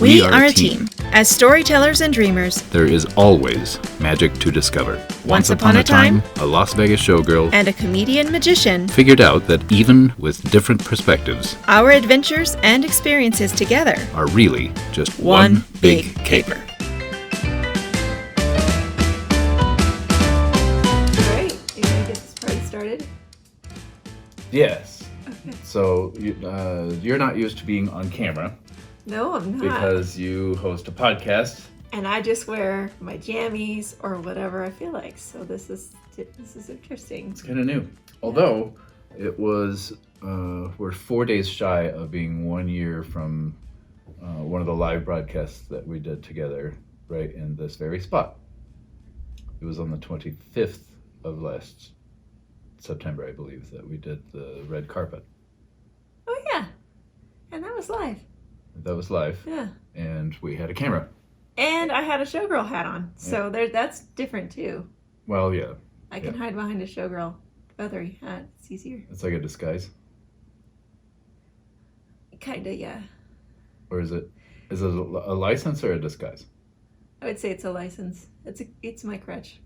We are a team. As storytellers and dreamers, there is always magic to discover. Once upon a time, a Las Vegas showgirl and a comedian magician figured out that even with different perspectives, our adventures and experiences together are really just one big caper. All right, you want to get this party started? Yes. Okay. So you're not used to being on camera. No, I'm not. Because you host a podcast. And I just wear my jammies or whatever I feel like. So this is interesting. It's kind of new. Although it was, we're 4 days shy of being 1 year from one of the live broadcasts that we did together right in this very spot. It was on the 25th of last September, I believe, that we did the red carpet. Oh, yeah. And that was live. That was live. Yeah. And we had a camera. And I had a showgirl hat on. So that's different too. Well, yeah. I can hide behind a showgirl feathery hat. It's easier. It's like a disguise. Kinda, yeah. Or is it a license or a disguise? I would say it's a license. It's my crutch.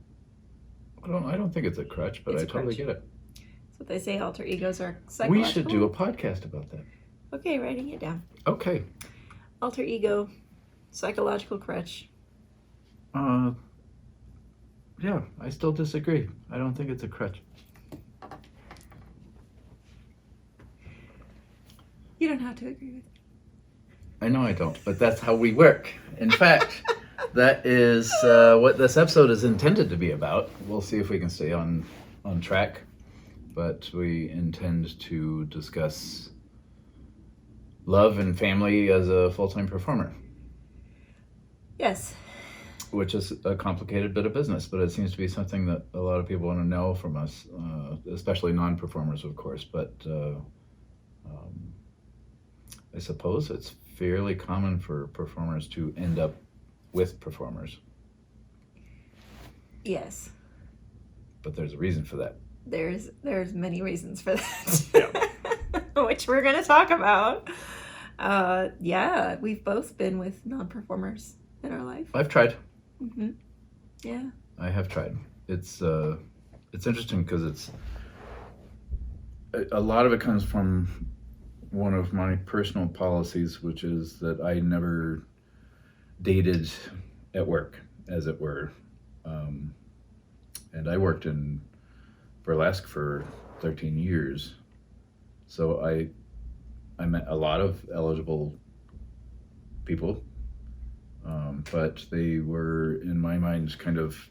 I don't think it's a crutch, but It's I a totally crutch. get it. That's what they say. Alter egos are psychological. We should do a podcast about that. Okay, writing it down. Okay. Alter ego, psychological crutch. Yeah, I still disagree. I don't think it's a crutch. You don't have to agree with me. I know I don't, but that's how we work. In fact, that is what this episode is intended to be about. We'll see if we can stay on track, but we intend to discuss love and family as a full-time performer. Yes. Which is a complicated bit of business, but it seems to be something that a lot of people want to know from us, especially non-performers, of course. But I suppose it's fairly common for performers to end up with performers. Yes. But there's a reason for that. There's many reasons for that. Yeah. Which we're going to talk about. Yeah, we've both been with non-performers in our life. I've tried. Mm-hmm. Yeah. I have tried. It's interesting because it's a lot of it comes from one of my personal policies, which is that I never dated at work, as it were. And I worked in burlesque for 13 years. So I met a lot of eligible people, but they were, in my mind, kind of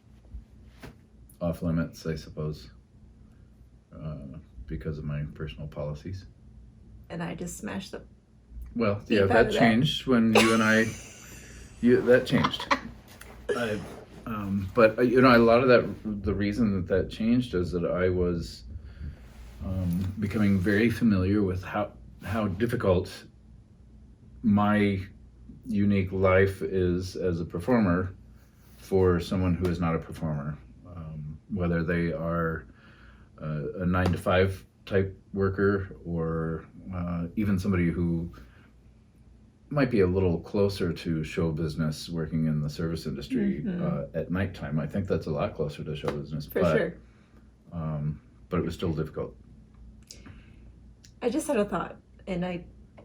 off limits, I suppose, because of my personal policies. And I just smashed them. Well, yeah, that changed when you and I, that changed. But, a lot of that, the reason that changed is that I was becoming very familiar with how difficult my unique life is as a performer for someone who is not a performer, whether they are a 9-to-5 type worker or even somebody who might be a little closer to show business working in the service industry at nighttime. I think that's a lot closer to show business. For sure. But it was still difficult. I just had a thought, and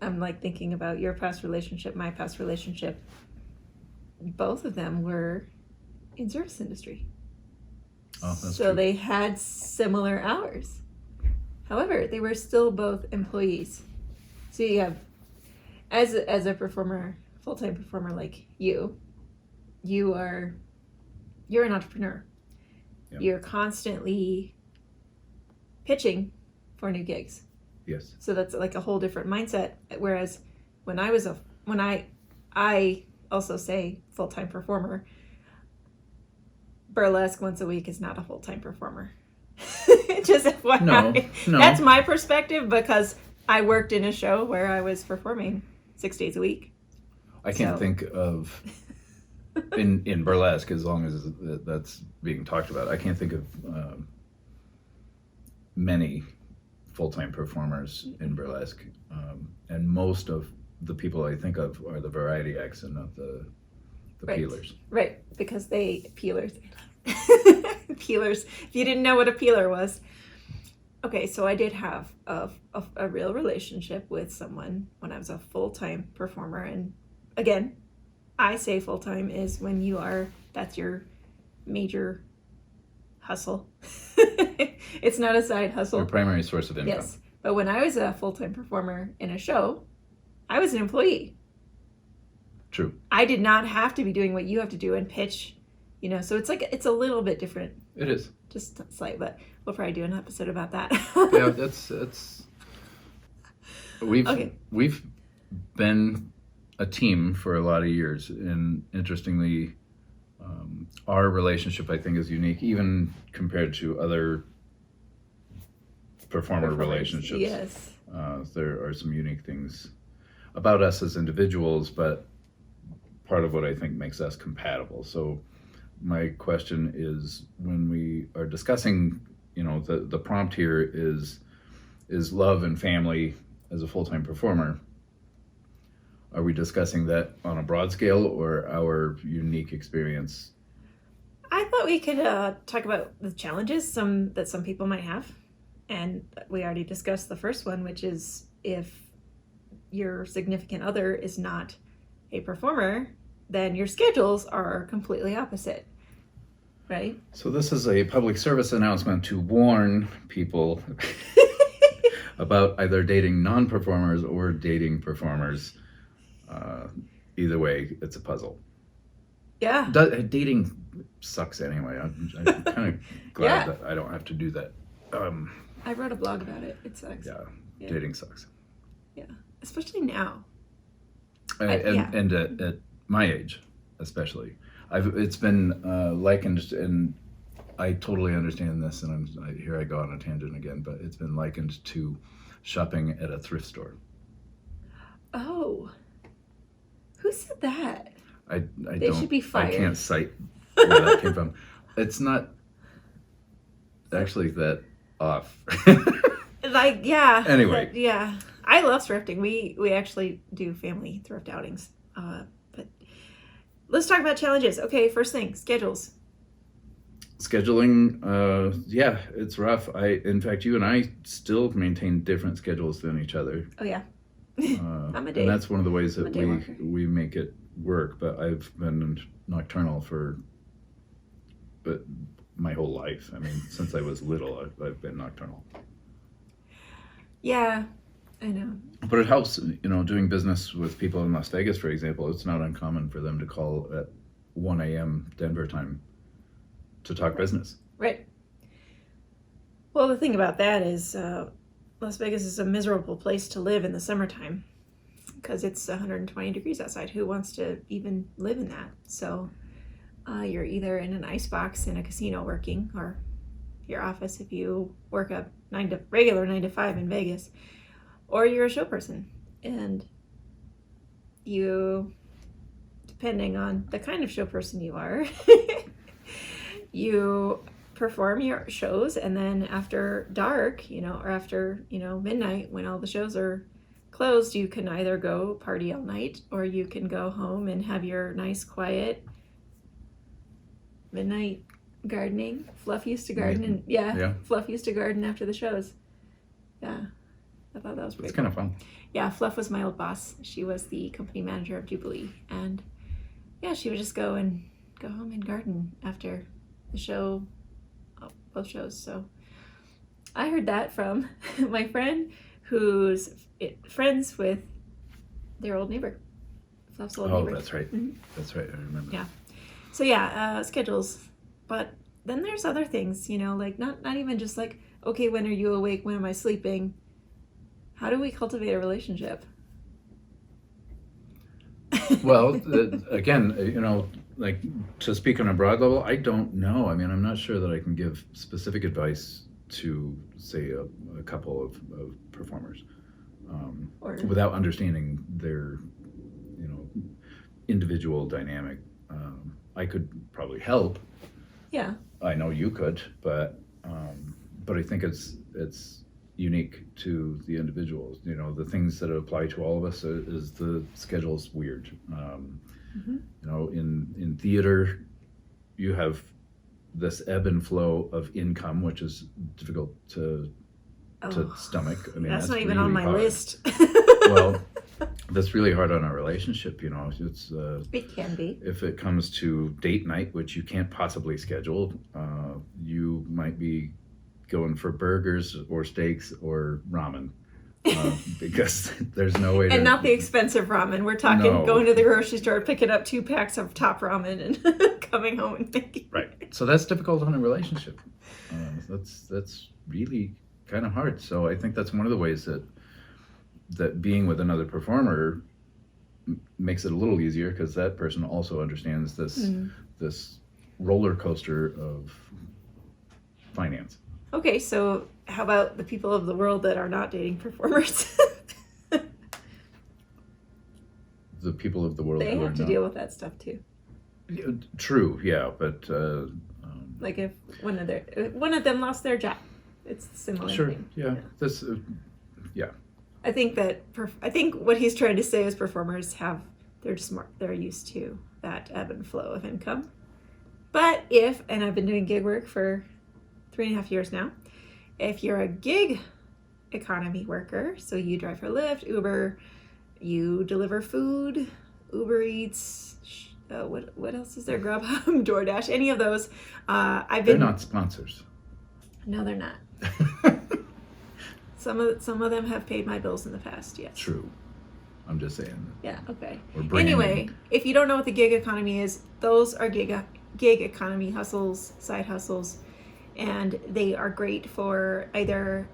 I'm like thinking about your past relationship, my past relationship. Both of them were in service industry. Oh, that's so true. They had similar hours. However, they were still both employees. So you have, as a performer, full-time performer like you're an entrepreneur. Yep. You're constantly pitching for new gigs. Yes. So that's like a whole different mindset. Whereas when I also say full-time performer, burlesque once a week is not a full-time performer. Just FYI. No. That's my perspective because I worked in a show where I was performing 6 days a week. I can't think of in burlesque, as long as that's being talked about, I can't think of many full-time performers in burlesque, and most of the people I think of are the variety acts and not the Right. peelers. Right, because peelers. Peelers. If you didn't know what a peeler was. Okay, so I did have a real relationship with someone when I was a full-time performer. And again, I say full-time is when that's your major hustle. It's not a side hustle. Your primary source of income. Yes, but when I was a full-time performer in a show, I was an employee. True. I did not have to be doing what you have to do and pitch, so it's a little bit different. It is. Just slight, but we'll probably do an episode about that. Yeah, that's we've been a team for a lot of years, and interestingly, our relationship I think is unique, even compared to other performer relationships. Yes. There are some unique things about us as individuals, but part of what I think makes us compatible. So my question is, when we are discussing, the prompt here is love and family as a full-time performer, are we discussing that on a broad scale or our unique experience? I thought we could talk about the challenges that some people might have. And we already discussed the first one, which is if your significant other is not a performer, then your schedules are completely opposite, right? So this is a public service announcement to warn people about either dating non-performers or dating performers. Either way, it's a puzzle. Yeah. Dating sucks anyway. I'm kind of glad that I don't have to do that. I wrote a blog about it. It sucks. Yeah. Dating sucks. Yeah, especially now. And at my age, especially, it's been likened, and I totally understand this, and here I go on a tangent again, but it's been likened to shopping at a thrift store. Oh, who said that? They should be fired. I can't cite where that came from. It's not actually that off. Anyway. Yeah. I love thrifting. We actually do family thrift outings. But let's talk about challenges. Okay, first thing, schedules. Scheduling, it's rough. In fact, you and I still maintain different schedules than each other. Oh yeah. I'm a day. And that's one of the ways that worker. we make it work. But I've been nocturnal for my whole life. I mean, since I was little, I've been nocturnal. Yeah, I know. But it helps, doing business with people in Las Vegas, for example. It's not uncommon for them to call at 1 a.m. Denver time to talk business. Right. Well, the thing about that is Las Vegas is a miserable place to live in the summertime because it's 120 degrees outside. Who wants to even live in that? So you're either in an icebox in a casino working, or your office if you work a regular 9 to 5 in Vegas, or you're a show person, and you, depending on the kind of show person you are, you perform your shows, and then after dark, or after, midnight, when all the shows are closed, you can either go party all night, or you can go home and have your nice quiet midnight gardening. Fluff used to garden, and Fluff used to garden after the shows. Yeah, I thought that was pretty. It's kind of fun. Yeah, Fluff was my old boss. She was the company manager of Jubilee, and she would just go home and garden after the show, both shows. So I heard that from my friend who's friends with their old neighbor, Fluff's old neighbor. Oh, that's right. Mm-hmm. That's right. I remember. Yeah. So schedules. But then there's other things, like not even just like, okay, when are you awake? When am I sleeping? How do we cultivate a relationship? Well, again, like, to speak on a broad level, I don't know. I mean, I'm not sure that I can give specific advice to, say, a couple of performers without understanding their, individual dynamic. I could probably help. Yeah. I know you could, but I think it's unique to the individuals. You know, the things that apply to all of us is the schedule's weird. You know, in theater, you have this ebb and flow of income, which is difficult to stomach. I mean, that's not even on really my hard. list. Well, that's really hard on our relationship. You know, it's It can be. if it comes to date night, which you can't possibly schedule, you might be going for burgers or steaks or ramen. Because there's no way to... And not the expensive ramen. We're talking No. going to the grocery store, picking up 2 packs of top ramen and coming home and making. Right. So that's difficult on a relationship. That's really kind of hard. So I think that's one of the ways that being with another performer makes it a little easier, because that person also understands this roller coaster of finance. Okay, so how about the people of the world that are not dating performers? The people of the world They who are have to not... deal with that stuff too. Yeah, true, yeah, but Like if one of them lost their job, it's a similar sure, thing. yeah, this, I think what he's trying to say is performers they're used to that ebb and flow of income. But and I've been doing gig work for 3.5 years now, if you're a gig economy worker, so you drive for Lyft, Uber, you deliver food, Uber Eats, what else is there? Grubhub, DoorDash, any of those. they're not sponsors. No, they're not. Some of them have paid my bills in the past, yes. True. I'm just saying. Yeah, okay. We're bringing Anyway, in... if you don't know what the gig economy is, those are gig economy hustles, side hustles, and they are great for either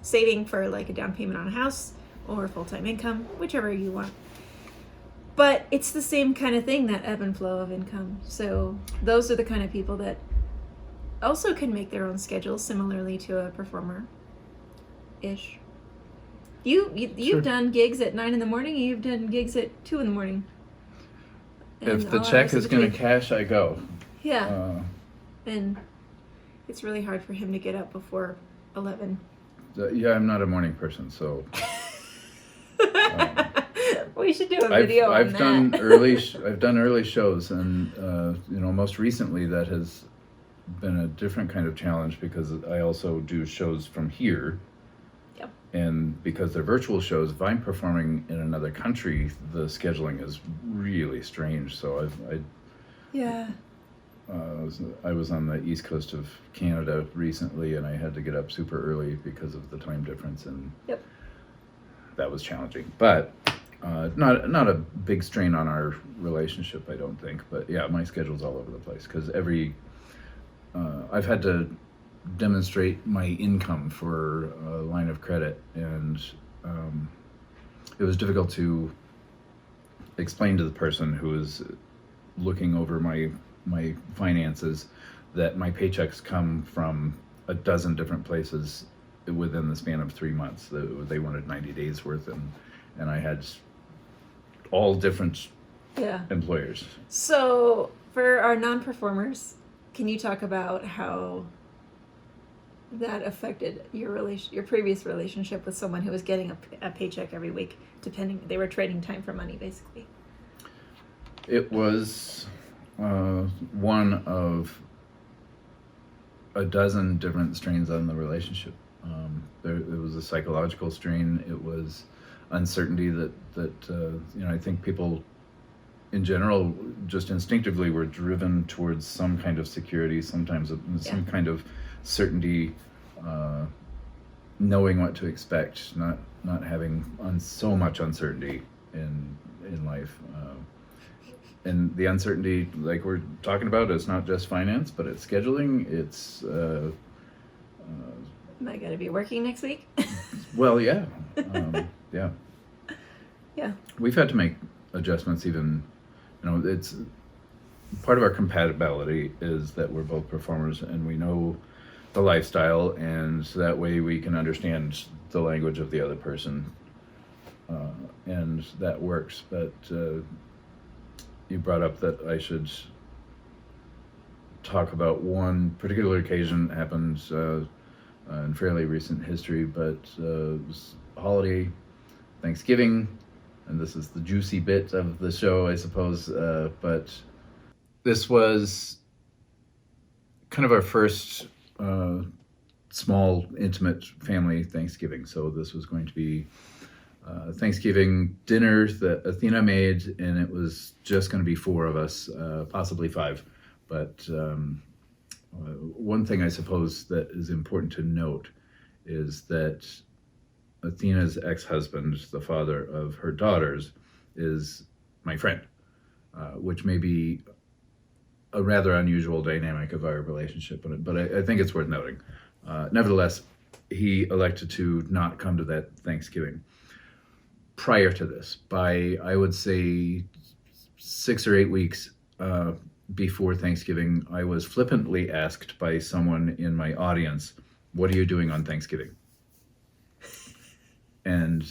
saving for like a down payment on a house or full-time income, whichever you want. But it's the same kind of thing, that ebb and flow of income. So those are the kind of people that also can make their own schedule, similarly to a performer-ish. You've Sure. done gigs at 9 a.m. and you've done gigs at 2 a.m. If the check is going to cash, I go. Yeah. And it's really hard for him to get up before 11. Yeah, I'm not a morning person, so We should do a video on I've that. done early shows, and you know, most recently that has been a different kind of challenge, because I also do shows from here. Yep. And because they're virtual shows, if I'm performing in another country, the scheduling is really strange. So Yeah. I was on the east coast of Canada recently, and I had to get up super early because of the time difference, and Yep. that was challenging. But not a big strain on our relationship, I don't think. But yeah, my schedule's all over the place, because I've had to demonstrate my income for a line of credit, and it was difficult to explain to the person who was looking over my finances that my paychecks come from a dozen different places within the span of 3 months. They wanted 90 days worth, and I had all different employers. So for our non-performers, can you talk about how that affected your previous relationship with someone who was getting a paycheck every week, they were trading time for money, basically? It was one of a dozen different strains on the relationship. There was a psychological strain. It was uncertainty that I think people in general just instinctively were driven towards some kind of security, sometimes some kind of certainty, knowing what to expect, not having so much uncertainty in life. And the uncertainty, like we're talking about, is not just finance, but it's scheduling. It's Am I going to be working next week? well, yeah, yeah. Yeah. We've had to make adjustments. Even, it's part of our compatibility is that we're both performers and we know the lifestyle, and so that way we can understand the language of the other person, and that works. But you brought up that I should talk about one particular occasion that happened in fairly recent history, but it was a holiday, Thanksgiving, and this is the juicy bit of the show, I suppose. But this was kind of our first small, intimate family Thanksgiving. So this was going to be Thanksgiving dinner that Athena made, and it was just going to be four of us, possibly five. But one thing I suppose that is important to note is that Athena's ex-husband, the father of her daughters, is my friend, which may be a rather unusual dynamic of our relationship, but I think it's worth noting. Nevertheless, he elected to not come to that Thanksgiving. Prior to this, by I would say 6 or 8 weeks before Thanksgiving, I was flippantly asked by someone in my audience, "What are you doing on Thanksgiving?" And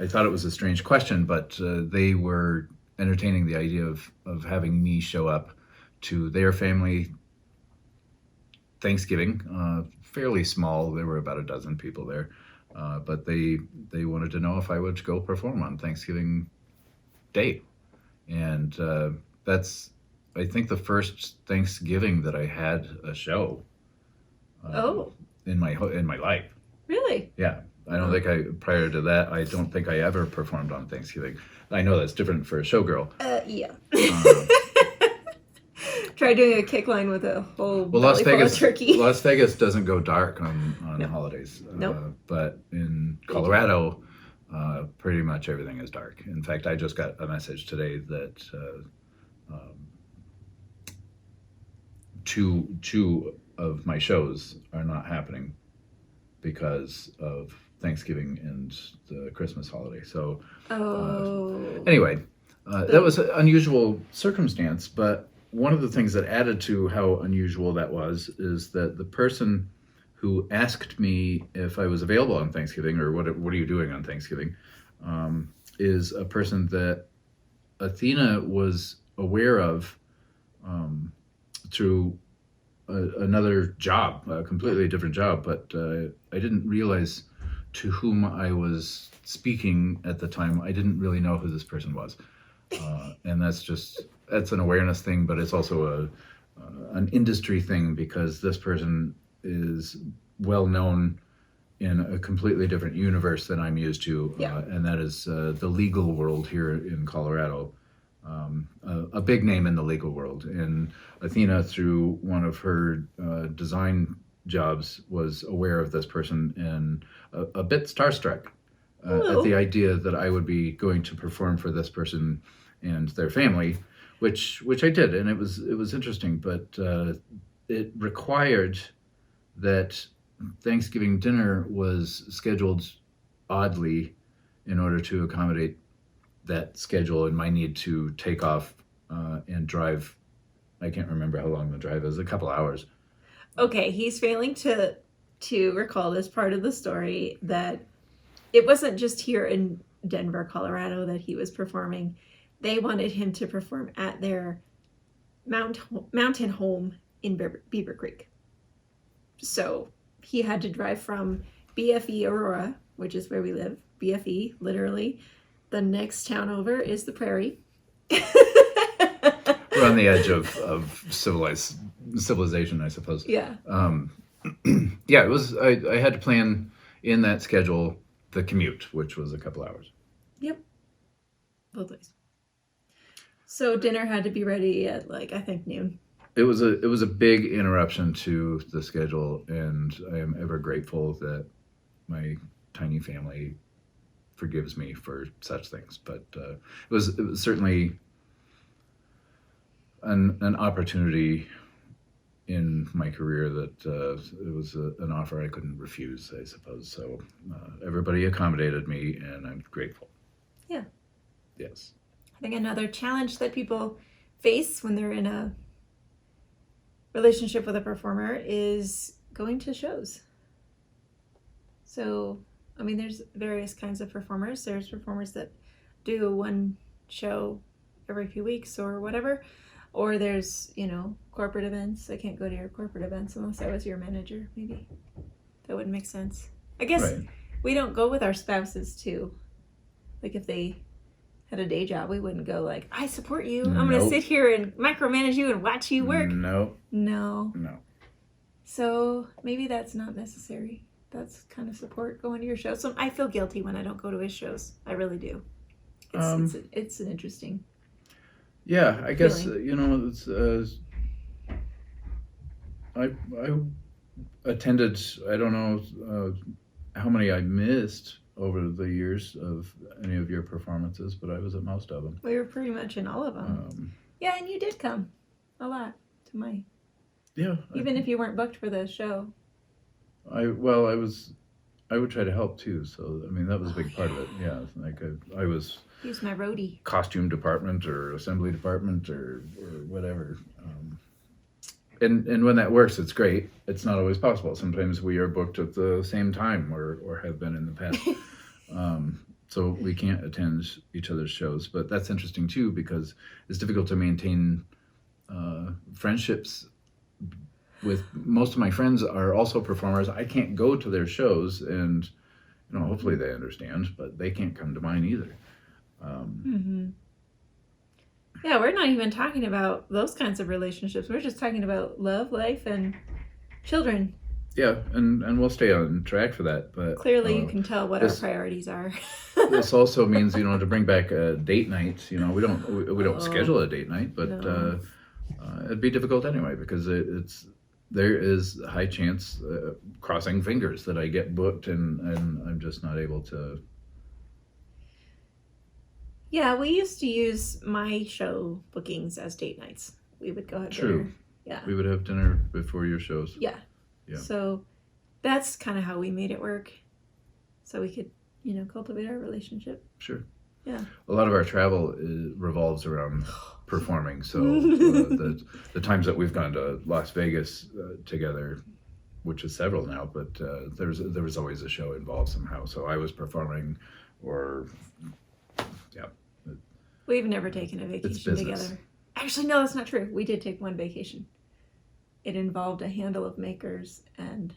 I thought it was a strange question, but they were entertaining the idea of having me show up to their family Thanksgiving, fairly small. There were about a dozen people there, but they wanted to know if I would go perform on Thanksgiving Day, and that's, I think, the first Thanksgiving that I had a show. In my life. Really? Yeah. I don't think prior to that, I don't think I ever performed on Thanksgiving. I know that's different for a showgirl. Yeah. Try doing a kick line with a whole Las belly full of turkey. Las Vegas doesn't go dark on No. holidays. Nope. But in Colorado, pretty much everything is dark. In fact, I just got a message today that two of my shows are not happening because of Thanksgiving and the Christmas holiday. So anyway, that was an unusual circumstance, but one of the things that added to how unusual that was is that the person who asked me if I was available on Thanksgiving, or what are you doing on Thanksgiving, is a person that Athena was aware of through another job, a completely different job, but I didn't realize to whom I was speaking at the time. I didn't really know who this person was, and that's an awareness thing, but it's also an industry thing, because this person is well known in a completely different universe than I'm used to, and that is the legal world here in Colorado. A big name in the legal world, and Athena, through one of her design jobs, was aware of this person and a bit starstruck at the idea that I would be going to perform for this person and their family, which I did, and it was interesting, but it required that Thanksgiving dinner was scheduled oddly in order to accommodate that schedule and my need to take off and drive. I can't remember how long the drive is, a couple hours. Okay, he's failing to recall this part of the story, that it wasn't just here in Denver, Colorado that he was performing. They wanted him to perform at their mountain home in Beaver Creek. So he had to drive from BFE Aurora, which is where we live. BFE, literally. The next town over is the Prairie. We're on the edge of civilization, I suppose. Yeah. Yeah, it was. I had to plan in that schedule the commute, which was a couple hours. Yep. Both ways. So dinner had to be ready at, like, I think noon. It was a big interruption to the schedule, and I am ever grateful that my tiny family forgives me for such things. But it was certainly an opportunity in my career that it was an offer I couldn't refuse, I suppose. So everybody accommodated me, and I'm grateful. Yeah. Yes. I think another challenge that people face when they're in a relationship with a performer is going to shows. So, I mean, there's various kinds of performers. There's performers that do one show every few weeks or whatever. Or there's, corporate events. I can't go to your corporate events unless I was your manager, maybe. That wouldn't make sense. I guess Right. we don't go with our spouses too. Like if they had a day job, we wouldn't go like, I support you. I'm going to Nope. sit here and micromanage you and watch you work. No. No. No. So maybe that's not necessary. That's kind of support going to your show. So I feel guilty when I don't go to his shows. I really do. It's an interesting. Yeah, I guess feeling. it's. I attended. I don't know how many I missed over the years of any of your performances, but I was at most of them. We were pretty much in all of them. Yeah, and you did come a lot to my. Yeah. Even if you weren't booked for the show. I would try to help too. So I mean that was a big part of it. Yeah, like I was. He was my roadie. Costume department or assembly department or whatever. And when that works, it's great. It's not always possible. Sometimes we are booked at the same time or have been in the past. So we can't attend each other's shows. But that's interesting too because it's difficult to maintain friendships with most of my friends are also performers. I can't go to their shows and hopefully they understand, but they can't come to mine either. Yeah, we're not even talking about those kinds of relationships. We're just talking about love, life, and children. Yeah, and we'll stay on track for that. But clearly, you can tell what our priorities are. This also means to bring back a date night. We don't schedule a date night, but No. It'd be difficult anyway because there is a high chance, crossing fingers, that I get booked and I'm just not able to. Yeah, we used to use my show bookings as date nights. We would go have True. dinner. Yeah. We would have dinner before your shows. Yeah. Yeah. So that's kind of how we made it work. So we could, cultivate our relationship. Sure. Yeah. A lot of our travel revolves around performing. So the times that we've gone to Las Vegas together, which is several now, but there was always a show involved somehow. So I was performing, or yeah. We've never taken a vacation business. together. Actually, no, that's not true. We did take one vacation. It involved a handle of makers and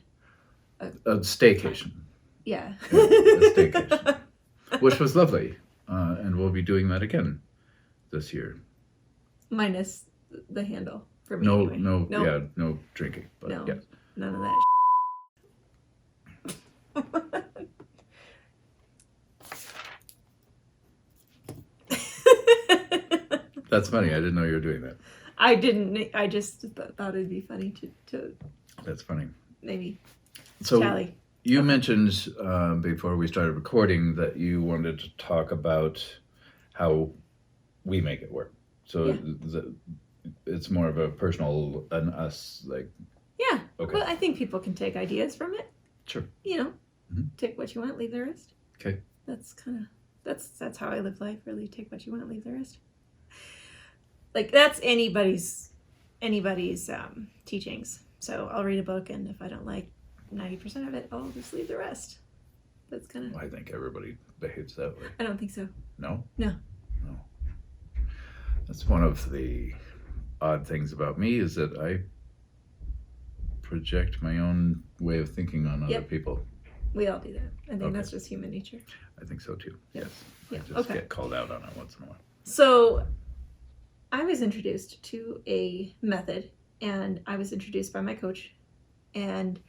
A staycation. yeah. A staycation, which was lovely, and we'll be doing that again this year. Minus the handle for me. No, anyway. no, Nope. yeah, no drinking. But No. yes. None of that. That's funny. I didn't know you were doing that. I didn't. I just thought it'd be funny to That's funny. maybe So tally. you mentioned before we started recording that you wanted to talk about how we make it work. So Yeah. it's more of a personal and us, like. Yeah. Okay. Well, I think people can take ideas from it. Sure. Mhm. Take what you want, leave the rest. Okay. That's kind of that's how I live life. Really, take what you want, leave the rest. Like that's anybody's teachings. So I'll read a book, and if I don't like 90% of it, I'll just leave the rest. That's kind of. I think everybody behaves that way. I don't think so. No? No. No. That's one of the odd things about me is that I project my own way of thinking on other Yep. people. We all do that. I think Okay. that's just human nature. I think so too. Yeah. Yes. Yeah, I just okay. get called out on it once in a while. So I was introduced to a method, and I was introduced by my coach, and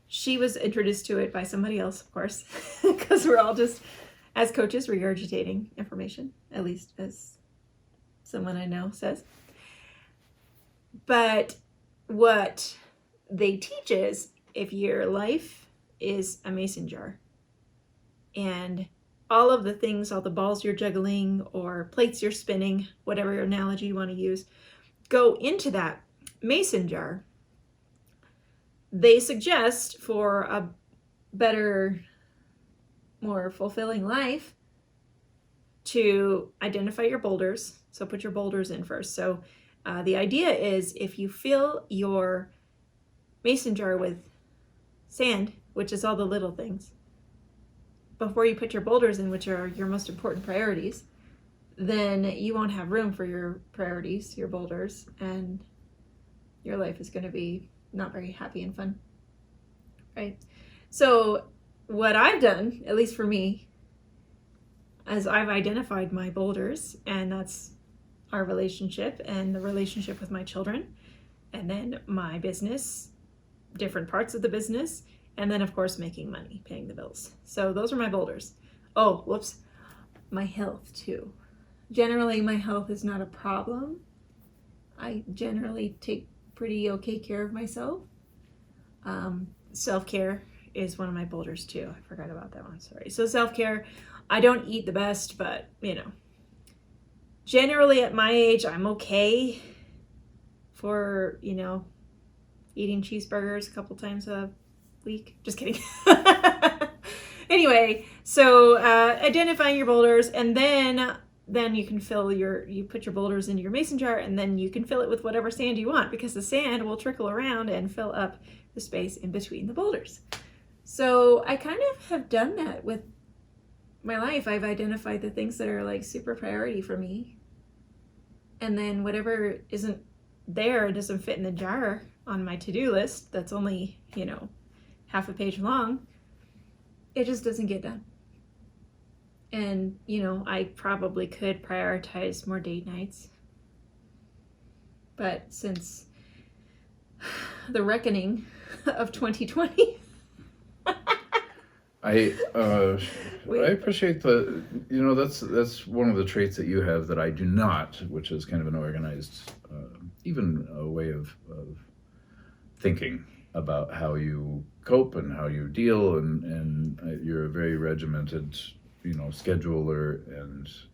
she was introduced to it by somebody else, of course, because we're all just, as coaches, regurgitating information, at least as someone I know says. But what they teach is if your life is a mason jar, and all of the things, all the balls you're juggling or plates you're spinning, whatever analogy you want to use, go into that mason jar. They suggest for a better, more fulfilling life to identify your boulders. So put your boulders in first. So the idea is if you fill your mason jar with sand, which is all the little things, before you put your boulders in, which are your most important priorities, then you won't have room for your priorities, your boulders, and your life is going to be not very happy and fun, right? So what I've done, at least for me, is I've identified my boulders, and that's our relationship and the relationship with my children, and then my business, different parts of the business, and then of course making money, paying the bills. So those are my boulders. Oh, whoops. My health too. Generally, my health is not a problem. I generally take pretty okay care of myself. Self-care is one of my boulders too. I forgot about that one. Sorry. So self-care, I don't eat the best, but generally at my age, I'm okay for, eating cheeseburgers a couple times a week. Just kidding. Anyway, so identifying your boulders, and then you can you put your boulders into your mason jar, and then you can fill it with whatever sand you want, because the sand will trickle around and fill up the space in between the boulders. So I kind of have done that with my life. I've identified the things that are like super priority for me, and then whatever isn't there, doesn't fit in the jar on my to-do list that's only half a page long, it just doesn't get done. And I probably could prioritize more date nights, but since the reckoning of 2020, I appreciate that's one of the traits that you have that I do not, which is kind of an organized, even a way of thinking about how you cope and how you deal, and you're a very regimented, scheduler,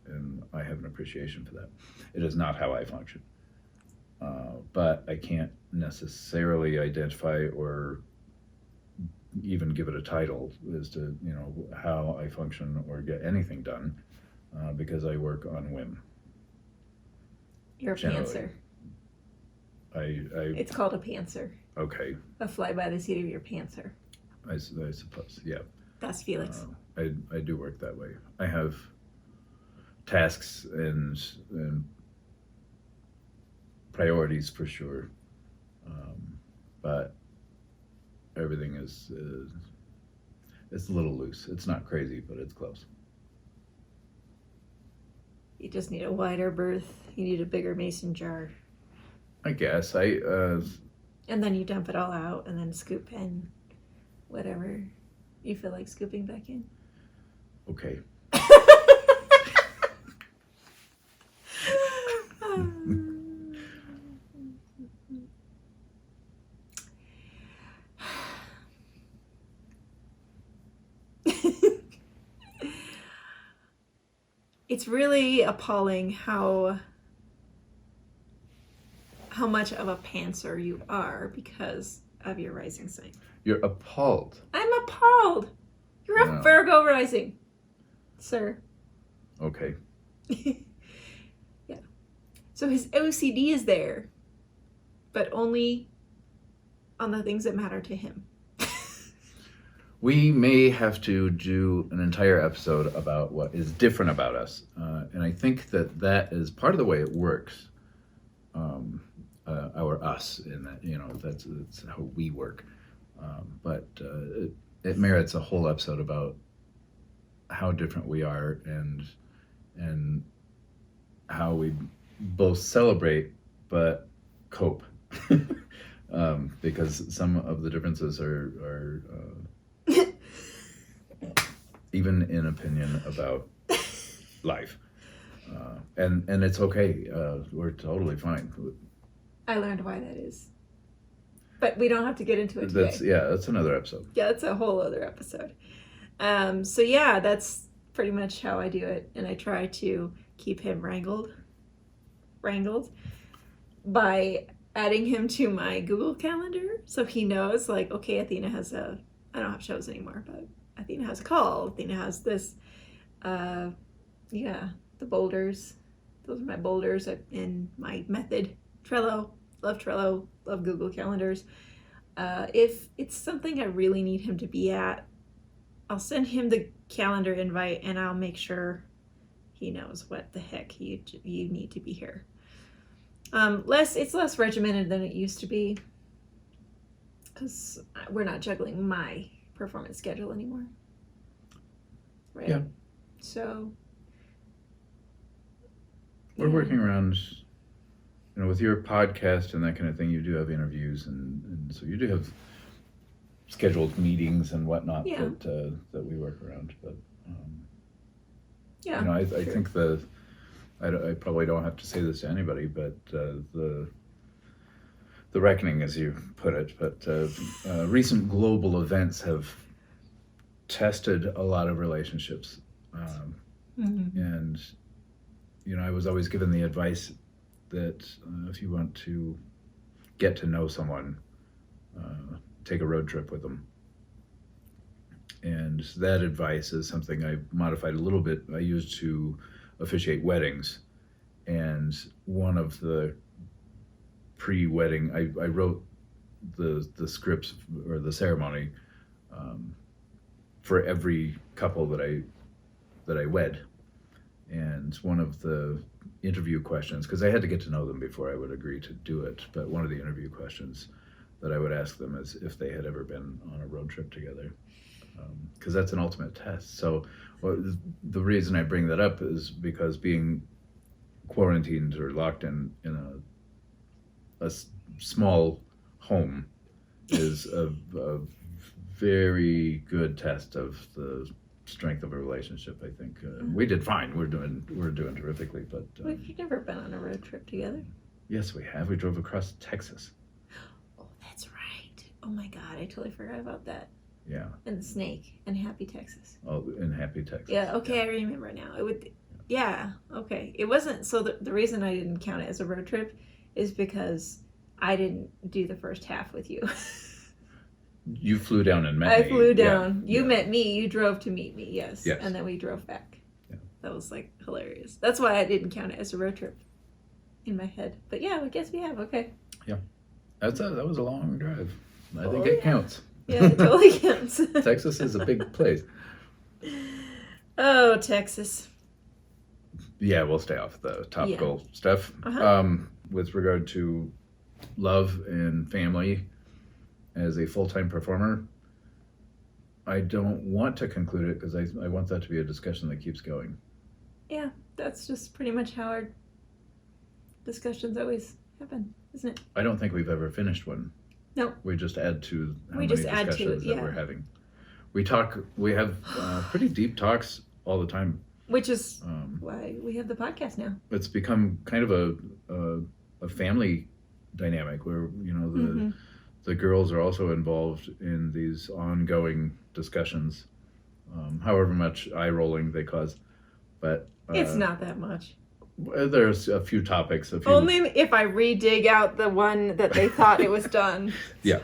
and I have an appreciation for that. It is not how I function, but I can't necessarily identify or even give it a title as to how I function or get anything done, because I work on whim. You're a pantser. It's called a pantser. Okay. A fly by the seat of your pantser. I suppose, yeah. That's Felix. I do work that way. I have tasks and priorities for sure, but everything is it's a little loose. It's not crazy, but it's close. You just need a wider berth. You need a bigger mason jar. I guess And then you dump it all out and then scoop in whatever you feel like scooping back in. Okay. It's really appalling how much of a pantser you are because of your rising sign. You're appalled. I'm appalled. You're a Virgo rising, sir. Okay. Yeah. So his OCD is there, but only on the things that matter to him. We may have to do an entire episode about what is different about us, and I think that is part of the way it works. Our us, in that that's how we work. But it merits a whole episode about how different we are and how we both celebrate but cope, because some of the differences are even in opinion about life, and it's okay. We're totally fine. I learned why that is, but we don't have to get into it today. That's another episode. Yeah, that's a whole other episode. So yeah, that's pretty much how I do it, and I try to keep him wrangled by adding him to my Google Calendar, so he knows, like, okay, Athena has I don't have shows anymore, but Athena has a call. Athena has this. The boulders. Those are my boulders in my method. Trello. Love Trello. Love Google Calendars. If it's something I really need him to be at, I'll send him the calendar invite, and I'll make sure he knows what the heck you need to be here. It's less regimented than it used to be, because we're not juggling my performance schedule anymore. Right? Yeah. So We're yeah. working around, with your podcast and that kind of thing, you do have interviews, and so you do have scheduled meetings and whatnot Yeah. that we work around. But, Yeah. I true. think I probably don't have to say this to anybody, but the reckoning, as you put it, but recent global events have tested a lot of relationships. Mhm. And, I was always given the advice that if you want to get to know someone, take a road trip with them. And that advice is something I modified a little bit. I used to officiate weddings. And one of the pre-wedding, I wrote the scripts or the ceremony for every couple that I wed. And one of the interview questions, because I had to get to know them before I would agree to do it, but one of the interview questions that I would ask them is if they had ever been on a road trip together, because that's an ultimate test. So the reason I bring that up is because being quarantined or locked in a small home is a very good test of the strength of a relationship. I think we did fine. We're doing terrifically. But We've never been on a road trip together. yes, we have. We drove across Texas. Oh, that's right. Oh my God, I totally forgot about that. Yeah. And the snake and Happy Texas. Oh, in Happy Texas. Yeah. Okay, I remember now. It would. Yeah. Okay. It wasn't. So the reason I didn't count it as a road trip is because I didn't do the first half with you. You flew down and met I me. flew down. Yeah. You met me. You drove to meet me. Yes. Yes. And then we drove back. Yeah. That was like hilarious. That's why I didn't count it as a road trip in my head. But yeah, I guess we have. Okay. That was a long drive. I think Oh, it yeah. counts. Yeah, it totally counts. Texas is a big place. Oh, Texas. Yeah, we'll stay off the topical stuff. Uh-huh. With regard to love and family as a full-time performer, I don't want to conclude it because I want that to be a discussion that keeps going. Yeah, that's just pretty much how our discussions always happen, isn't it? I don't think we've ever finished one. No. We just add to how We many just add to it, discussions that yeah. we're having. We have pretty deep talks all the time. Which is why we have the podcast now. It's become kind of a family dynamic where the girls are also involved in these ongoing discussions, however much eye rolling they cause. But It's not that much. There's a few topics. Only if I re-dig out the one that they thought it was done. Yeah.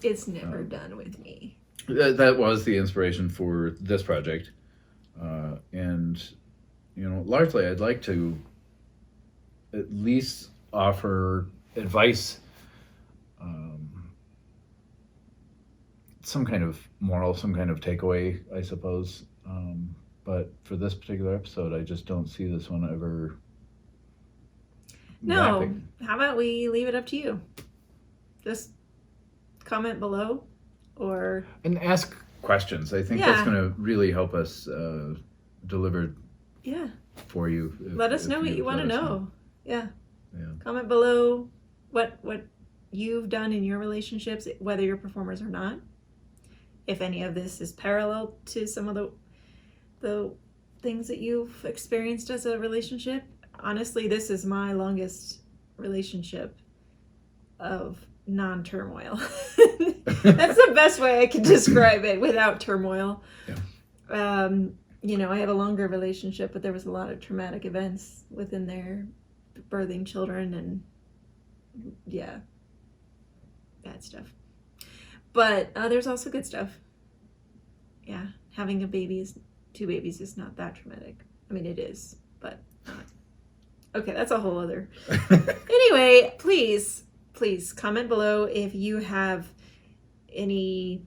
It's never done with me. That was the inspiration for this project. And largely I'd like to at least offer advice, some kind of moral, some kind of takeaway, I suppose. But for this particular episode, I just don't see this one ever No. wrapping. How about we leave it up to you? Just comment below or And ask questions. I think Yeah. that's going to really help us deliver yeah. for you. Let us know what you want to know. Yeah. Yeah. Comment below what you've done in your relationships, whether you're performers or not. If any of this is parallel to some of the things that you've experienced as a relationship. Honestly, this is my longest relationship of non-turmoil. That's the best way I can describe it, without turmoil. Yeah. I have a longer relationship, but there was a lot of traumatic events within there, birthing children and bad stuff. But there's also good stuff. Yeah, having two babies is not that traumatic. I mean, it is, but not. Okay, that's a whole other. Anyway, please comment below if you have any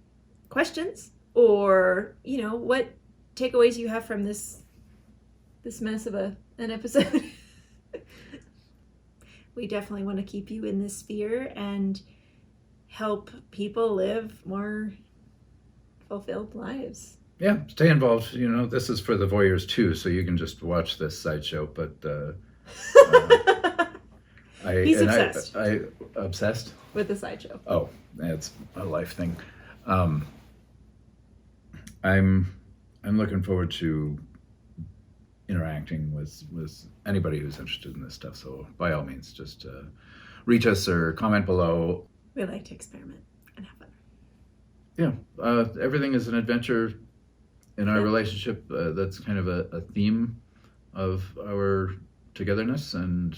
questions or what takeaways you have from this mess of an episode. We definitely want to keep you in this sphere and help people live more fulfilled lives. Yeah, stay involved. This is for the voyeurs too, so you can just watch this sideshow. But He's obsessed. Obsessed with the sideshow. Oh, that's a life thing. I'm looking forward to interacting with anybody who's interested in this stuff. So by all means, just reach us or comment below. We like to experiment and have fun. Yeah, everything is an adventure in our relationship. That's kind of a theme of our togetherness, and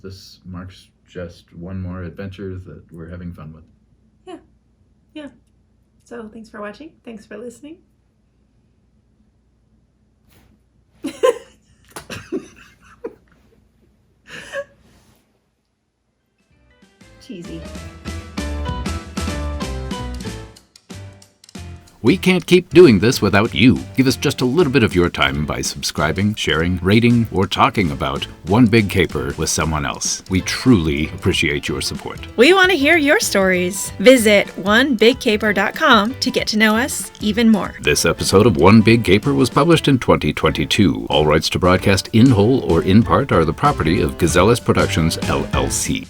this marks just one more adventure that we're having fun with. Yeah. So thanks for watching. Thanks for listening. Cheesy. We can't keep doing this without you. Give us just a little bit of your time by subscribing, sharing, rating, or talking about One Big Caper with someone else. We truly appreciate your support. We want to hear your stories. Visit onebigcaper.com to get to know us even more. This episode of One Big Caper was published in 2022. All rights to broadcast in whole or in part are the property of Gazelles Productions, LLC.